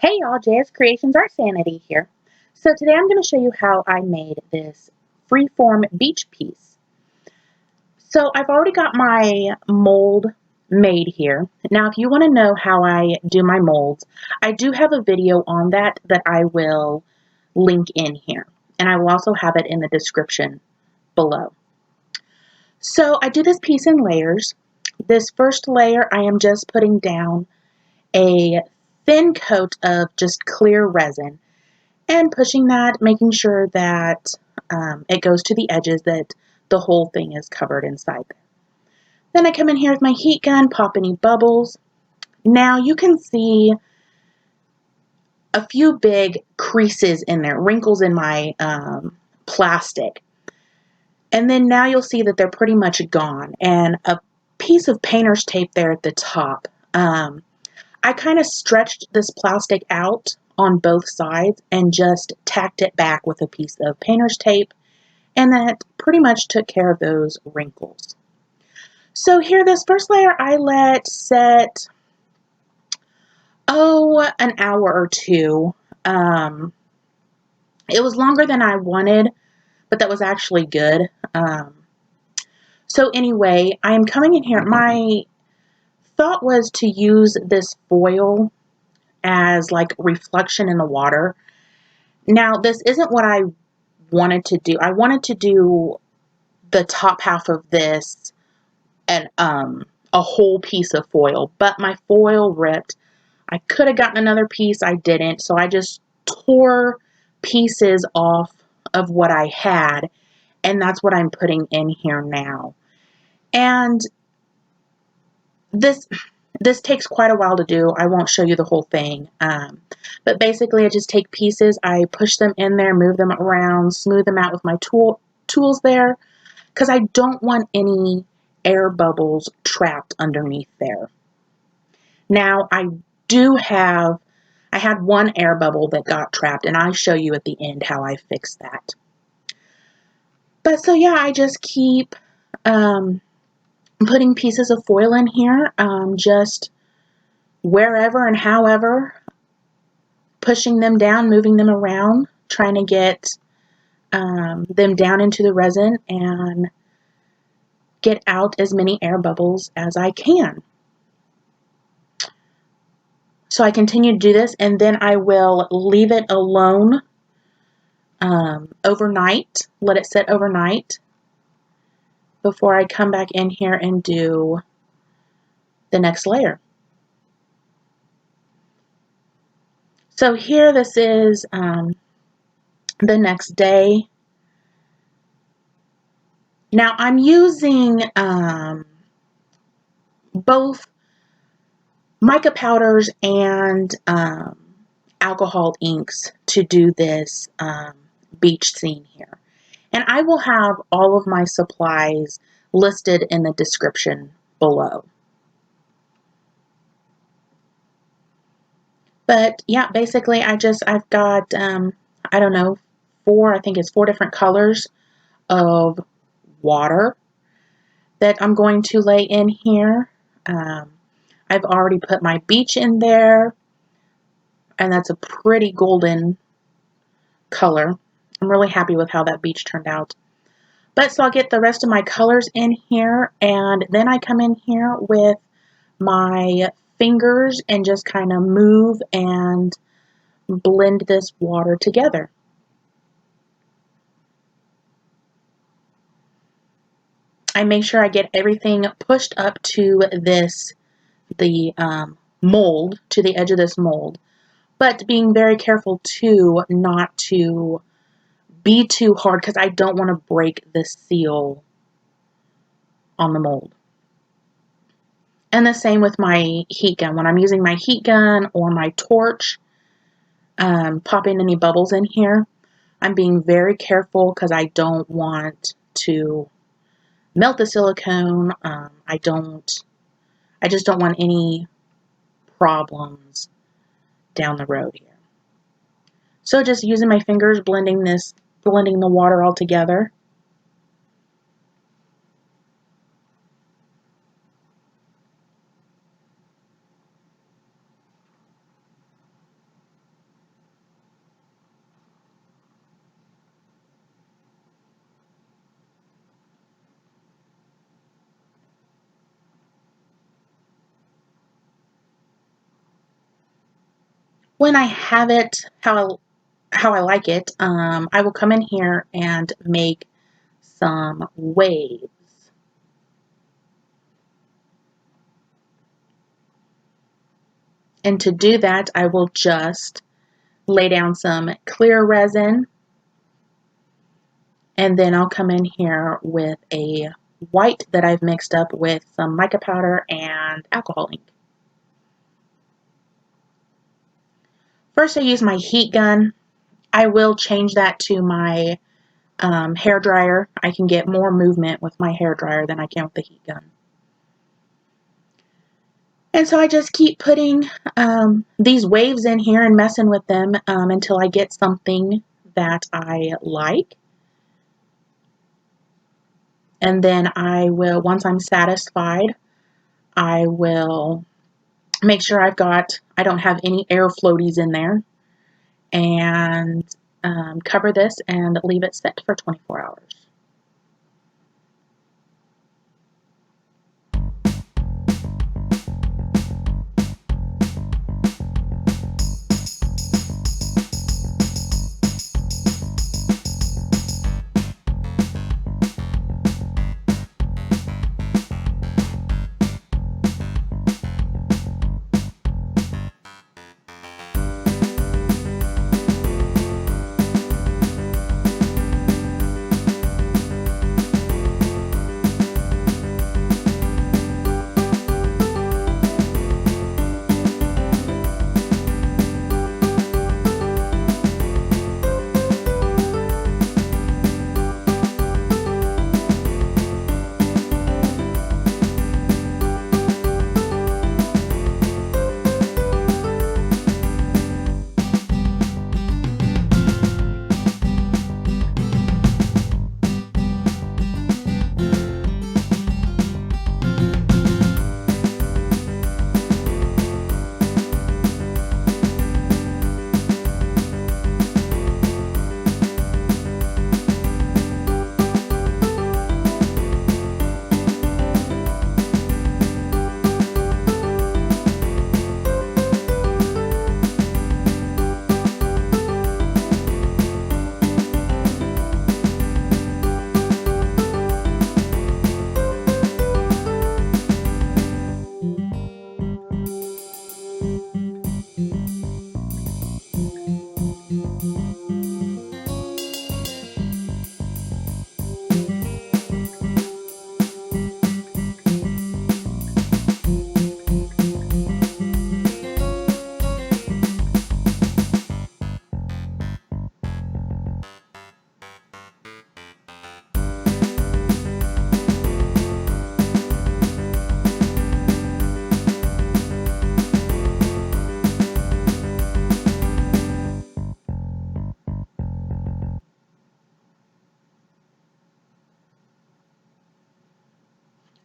Hey y'all, JS Creations Art Sanity here. So today I'm going to show you how I made this freeform beach piece. So I've already got my mold made here. Now if you want to know how I do my molds, I do have a video on that I will link in here. And I will also have it in the description below. So I do this piece in layers. This first layer I am just putting down a thin coat of just clear resin and pushing that, making sure that it goes to the edges, that the whole thing is covered inside there. Then I come in here with my heat gun, pop any bubbles. Now you can see a few big creases in there, wrinkles in my plastic. And then now you'll see that they're pretty much gone, and a piece of painter's tape there at the top. I kind of stretched this plastic out on both sides and just tacked it back with a piece of painter's tape, and that pretty much took care of those wrinkles. So here, this first layer I let set, an hour or two. It was longer than I wanted, but that was actually good. So anyway, I am coming in here. My thought was to use this foil as like reflection in the water. Now, this isn't what I wanted to do. I wanted to do the top half of this and a whole piece of foil, but my foil ripped. I could have gotten another piece, I didn't, so I just tore pieces off of what I had, and that's what I'm putting in here now. And this takes quite a while to do. I won't show you the whole thing. But basically I just take pieces, I push them in there, move them around, smooth them out with my tools there, because I don't want any air bubbles trapped underneath there. Now I had one air bubble that got trapped, and I'll show you at the end how I fixed that. But so yeah, I just keep putting pieces of foil in here, just wherever and however, pushing them down, moving them around, trying to get them down into the resin and get out as many air bubbles as I can. So I continue to do this, and then I will leave it alone overnight, let it sit overnight before I come back in here and do the next layer. So here, this is the next day. Now I'm using both mica powders and alcohol inks to do this beach scene here. And I will have all of my supplies listed in the description below. But yeah, basically I've got, I don't know, I think it's 4 different colors of water that I'm going to lay in here. I've already put my beach in there, and that's a pretty golden color. I'm really happy with how that beach turned out. But so I'll get the rest of my colors in here, and then I come in here with my fingers and just kind of move and blend this water together. I make sure I get everything pushed up to the mold, to the edge of this mold, but being very careful too not to be too hard, because I don't want to break the seal on the mold. And the same with my heat gun. When I'm using my heat gun or my torch, popping any bubbles in here, I'm being very careful because I don't want to melt the silicone. I just don't want any problems down the road here. So just using my fingers, blending the water all together. when I have it how I like it, I will come in here and make some waves. And to do that, I will just lay down some clear resin, and then I'll come in here with a white that I've mixed up with some mica powder and alcohol ink. First, I use my heat gun. I will change that to my hair dryer. I can get more movement with my hair dryer than I can with the heat gun. And so I just keep putting these waves in here and messing with them until I get something that I like. And then I will, once I'm satisfied, I will make sure I don't have any air floaties in there, and cover this and leave it set for 24 hours.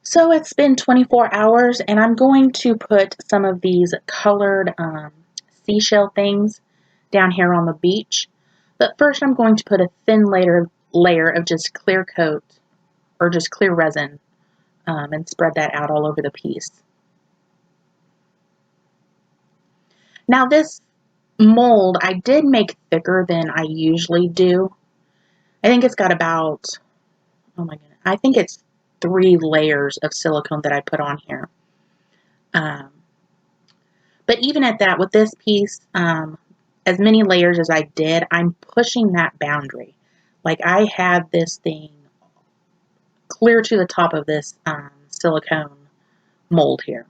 So it's been 24 hours, and I'm going to put some of these colored seashell things down here on the beach. But first I'm going to put a thin layer of just clear coat, or just clear resin, and spread that out all over the piece. Now this mold I did make thicker than I usually do. I think it's got about, oh my goodness, I think it's 3 layers of silicone that I put on here. But even at that, with this piece, as many layers as I did, I'm pushing that boundary. Like I had this thing clear to the top of this silicone mold here.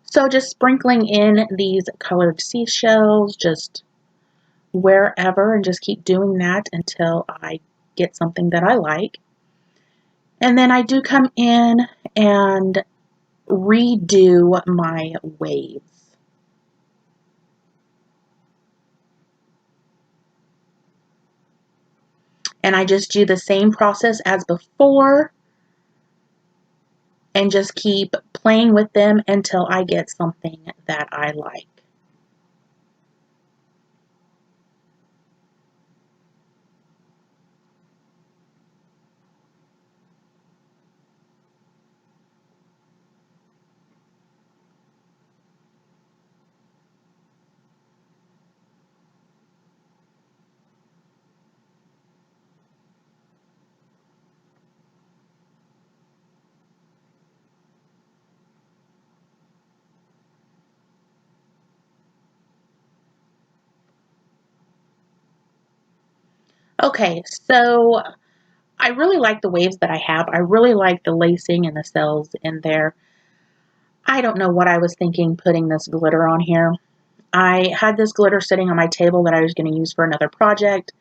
So just sprinkling in these colored seashells just wherever, and just keep doing that until I get something that I like. And then I do come in and redo my waves. And I just do the same process as before and just keep playing with them until I get something that I like. Okay, so I really like the waves that I have. I really like the lacing and the cells in there. I don't know what I was thinking putting this glitter on here. I had this glitter sitting on my table that I was going to use for another project.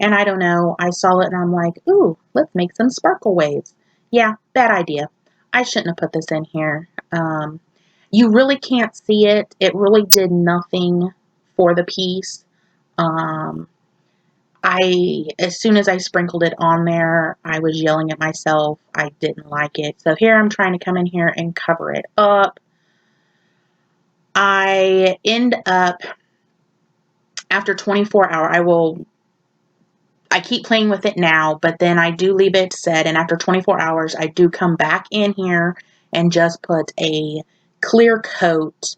And I don't know, I saw it and I'm like, ooh, let's make some sparkle waves. Yeah, bad idea. I shouldn't have put this in here. You really can't see it. It really did nothing for the piece. As soon as I sprinkled it on there, I was yelling at myself. I didn't like it. So here I'm trying to come in here and cover it up. I end up, after 24 hours, I keep playing with it now, but then I do leave it set, and after 24 hours, I do come back in here and just put a clear coat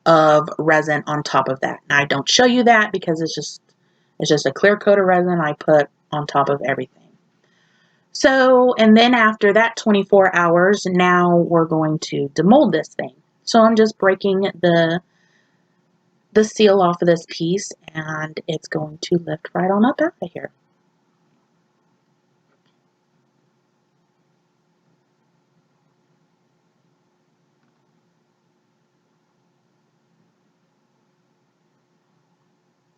of resin on top of that. Now, I don't show you that because it's just a clear coat of resin I put on top of everything. So, and then after that 24 hours, now we're going to demold this thing. So I'm just breaking the seal off of this piece, and it's going to lift right on up out of here.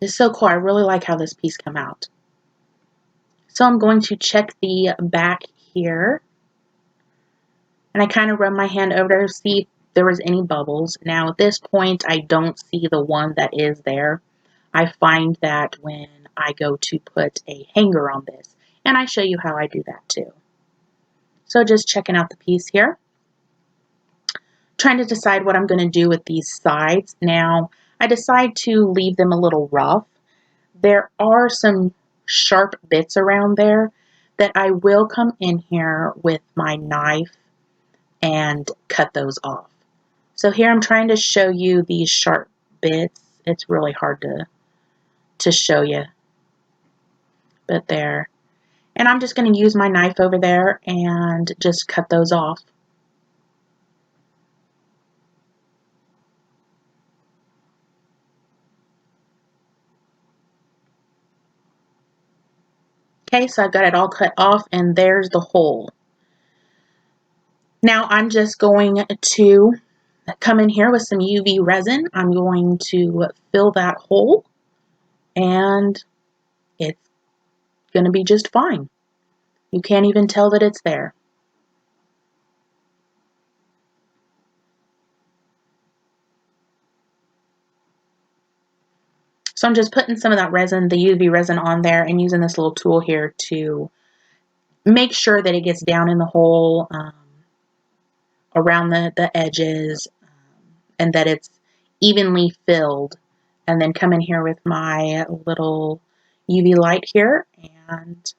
It's so cool. I really like how this piece came out. So I'm going to check the back here. And I kind of run my hand over there to see if there was any bubbles. Now at this point, I don't see the one that is there. I find that when I go to put a hanger on this. And I show you how I do that too. So just checking out the piece here. Trying to decide what I'm going to do with these sides. Now, I decide to leave them a little rough. There are some sharp bits around there that I will come in here with my knife and cut those off. So here I'm trying to show you these sharp bits. It's really hard to show you, but there. And I'm just going to use my knife over there and just cut those off. Okay, so I've got it all cut off, and there's the hole. Now I'm just going to come in here with some UV resin. I'm going to fill that hole, and it's going to be just fine. You can't even tell that it's there. So I'm just putting some of that resin, the UV resin, on there and using this little tool here to make sure that it gets down in the hole, around the edges, and that it's evenly filled. And then come in here with my little UV light here, and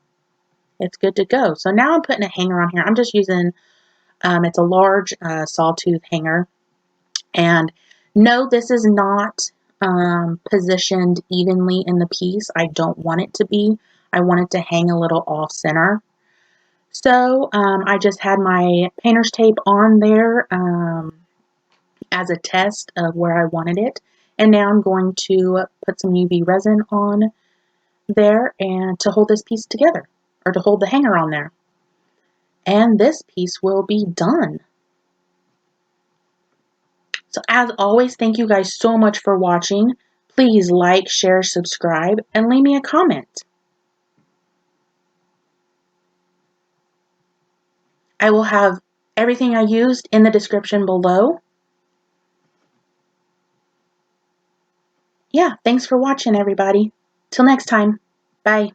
it's good to go. So now I'm putting a hanger on here. I'm just using, it's a large sawtooth hanger. And no, this is not positioned evenly in the piece. I don't want it to be. I want it to hang a little off center. So I just had my painter's tape on there as a test of where I wanted it. And now I'm going to put some UV resin on there and to hold this piece together, or to hold the hanger on there. And this piece will be done. So as always, thank you guys so much for watching. Please like, share, subscribe, and leave me a comment. I will have everything I used in the description below. Yeah, thanks for watching, everybody. Till next time. Bye.